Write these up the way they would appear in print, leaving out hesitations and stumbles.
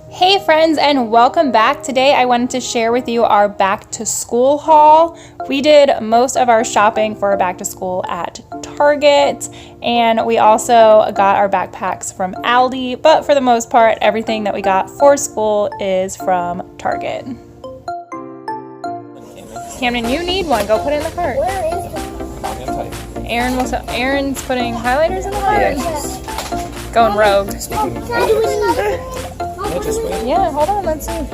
Hey friends, and welcome back. Today I wanted to share with you our back to school haul. We did most of our shopping for our back to school at Target, and we also got our backpacks from Aldi, but for the most part everything that we got for school is from Target. Camden, you need one. Go put it in the cart. Where is the Aaron's putting highlighters in the cart. Going rogue. Yeah, hold on, let's see.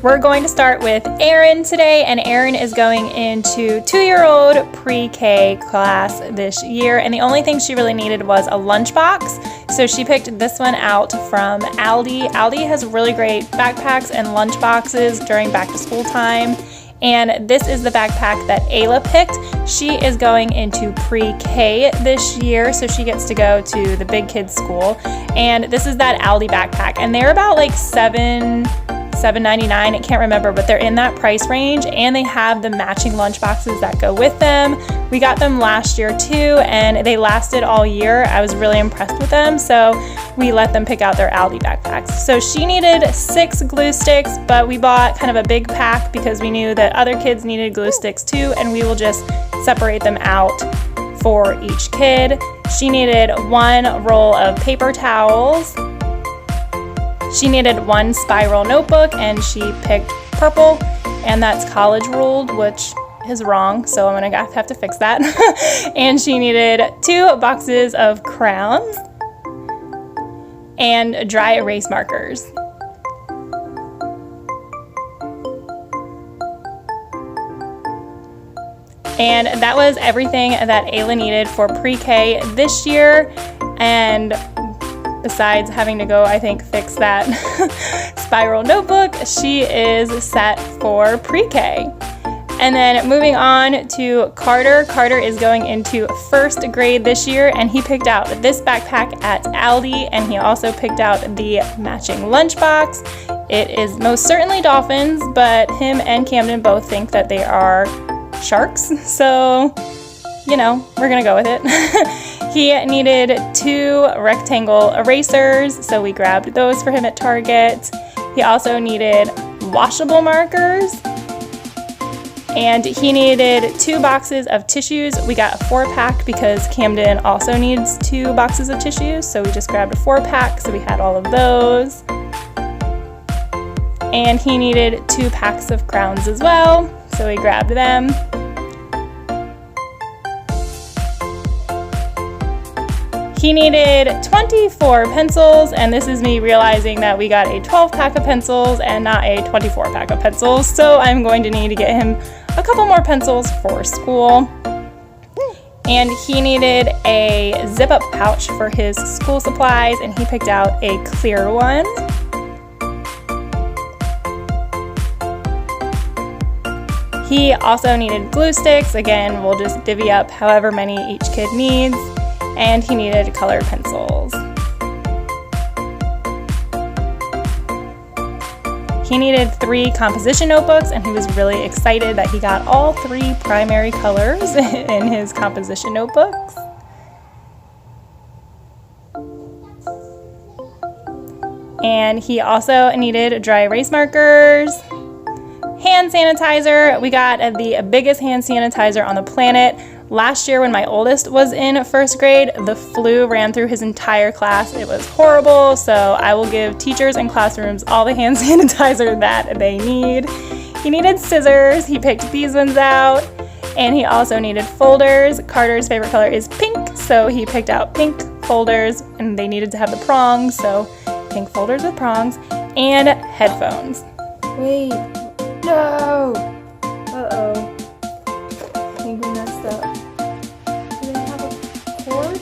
We're going to start with Aaron today, and Aaron is going into 2-year-old pre-K class this year, and the only thing she really needed was a lunchbox. So she picked this one out from Aldi. Aldi has really great backpacks and lunch boxes during back to school time. And this is the backpack that Ayla picked. She is going into pre-K this year, so she gets to go to the big kids school. And this is that Aldi backpack. And they're about like $7.99, I can't remember, but they're in that price range, and they have the matching lunch boxes that go with them. We got them last year too, and they lasted all year. I was really impressed with them, so we let them pick out their Aldi backpacks. So she needed 6 glue sticks, but we bought kind of a big pack because we knew that other kids needed glue sticks too, and we will just separate them out for each kid. She needed 1 roll of paper towels. She needed 1 spiral notebook, and she picked purple, and that's college ruled, which is wrong, so I'm gonna have to fix that. And she needed 2 boxes of crowns and dry erase markers. And that was everything that Ayla needed for pre-K this year. And besides having to go, I think, fix that spiral notebook, she is set for pre-K. And then moving on to Carter. Carter is going into 1st grade this year, and he picked out this backpack at Aldi, and he also picked out the matching lunchbox. It is most certainly dolphins, but him and Camden both think that they are sharks, so, you know, we're gonna go with it. He needed 2 rectangle erasers, so we grabbed those for him at Target. He also needed washable markers, and he needed 2 boxes of tissues. We got a 4-pack because Camden also needs 2 boxes of tissues, so we just grabbed a 4-pack, so we had all of those. And he needed 2 packs of crowns as well, so we grabbed them. He needed 24 pencils, and this is me realizing that we got a 12-pack of pencils and not a 24-pack of pencils, so I'm going to need to get him a couple more pencils for school. And he needed a zip-up pouch for his school supplies, and he picked out a clear one. He also needed glue sticks. Again, we'll just divvy up however many each kid needs. And he needed colored pencils. He needed 3 composition notebooks, and he was really excited that he got all 3 primary colors in his composition notebooks. And he also needed dry erase markers, hand sanitizer. We got the biggest hand sanitizer on the planet. Last year when my oldest was in 1st grade, the flu ran through his entire class. It was horrible, so I will give teachers and classrooms all the hand sanitizer that they need. He needed scissors. He picked these ones out, and he also needed folders. Carter's favorite color is pink, so he picked out pink folders, and they needed to have the prongs, so pink folders with prongs, and headphones. Wait. No! Uh-oh. I think we messed up. Do they have a cord?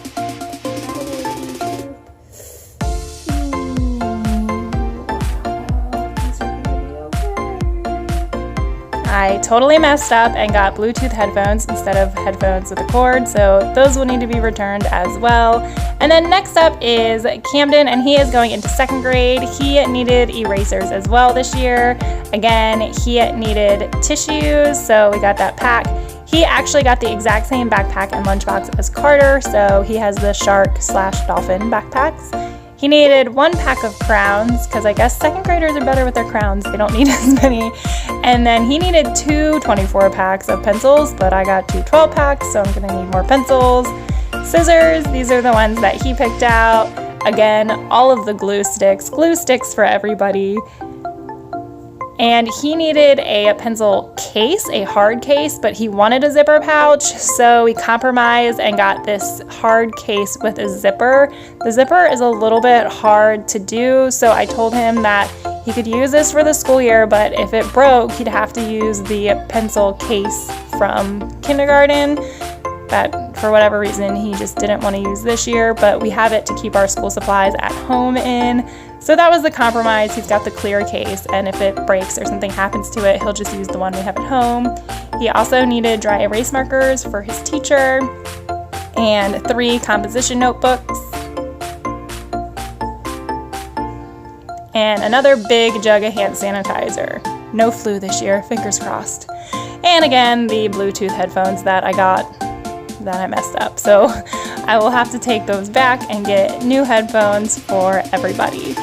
I totally messed up and got Bluetooth headphones instead of headphones with a cord, so those will need to be returned as well. And then next up is Camden, and he is going into 2nd grade. He needed erasers as well this year. Again, he needed tissues, so we got that pack. He actually got the exact same backpack and lunchbox as Carter, so he has the shark/dolphin backpacks. He needed 1 pack of crowns, because I guess second graders are better with their crowns. They don't need as many. And then he needed 2 24 packs of pencils, but I got 2 12 packs, so I'm gonna need more pencils. Scissors, these are the ones that he picked out. Again, all of the glue sticks for everybody. And he needed a pencil case, a hard case, but he wanted a zipper pouch, so we compromised and got this hard case with a zipper. The zipper is a little bit hard to do, so I told him that he could use this for the school year, but if it broke, he'd have to use the pencil case from kindergarten. That for whatever reason he just didn't want to use this year, but we have it to keep our school supplies at home in. So that was the compromise. He's got the clear case, and if it breaks or something happens to it, he'll just use the one we have at home. He also needed dry erase markers for his teacher and 3 composition notebooks and another big jug of hand sanitizer. No flu this year, fingers crossed. And again, the Bluetooth headphones that I got that I messed up. So I will have to take those back and get new headphones for everybody.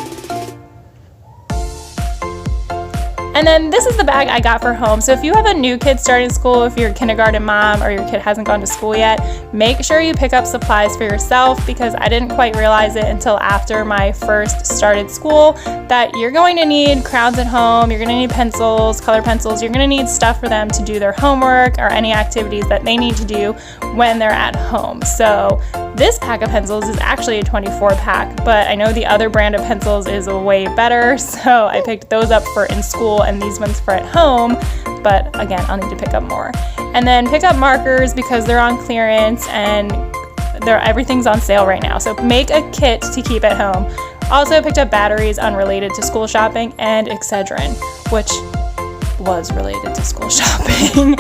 And then this is the bag I got for home. So if you have a new kid starting school, if you're a kindergarten mom or your kid hasn't gone to school yet, make sure you pick up supplies for yourself, because I didn't quite realize it until after my first started school that you're going to need crowns at home, you're going to need pencils, color pencils, you're going to need stuff for them to do their homework or any activities that they need to do when they're at home. So this pack of pencils is actually a 24 pack, but I know the other brand of pencils is way better, so I picked those up for in school and these ones for at home, but again, I'll need to pick up more. And then pick up markers because they're on clearance and everything's on sale right now, so make a kit to keep at home. Also picked up batteries unrelated to school shopping and Excedrin, which was related to school shopping.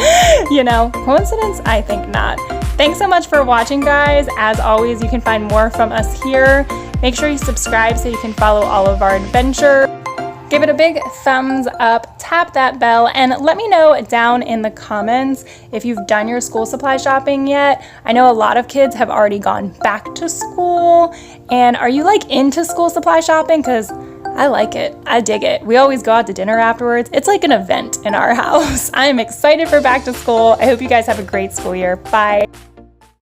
You know, coincidence? I think not. Thanks so much for watching, guys. As always, you can find more from us here. Make sure you subscribe so you can follow all of our adventures. Give it a big thumbs up, tap that bell, and let me know down in the comments if you've done your school supply shopping yet. I know a lot of kids have already gone back to school, and are you like into school supply shopping? Because I like it. I dig it. We always go out to dinner afterwards. It's like an event in our house. I'm excited for back to school. I hope you guys have a great school year. Bye.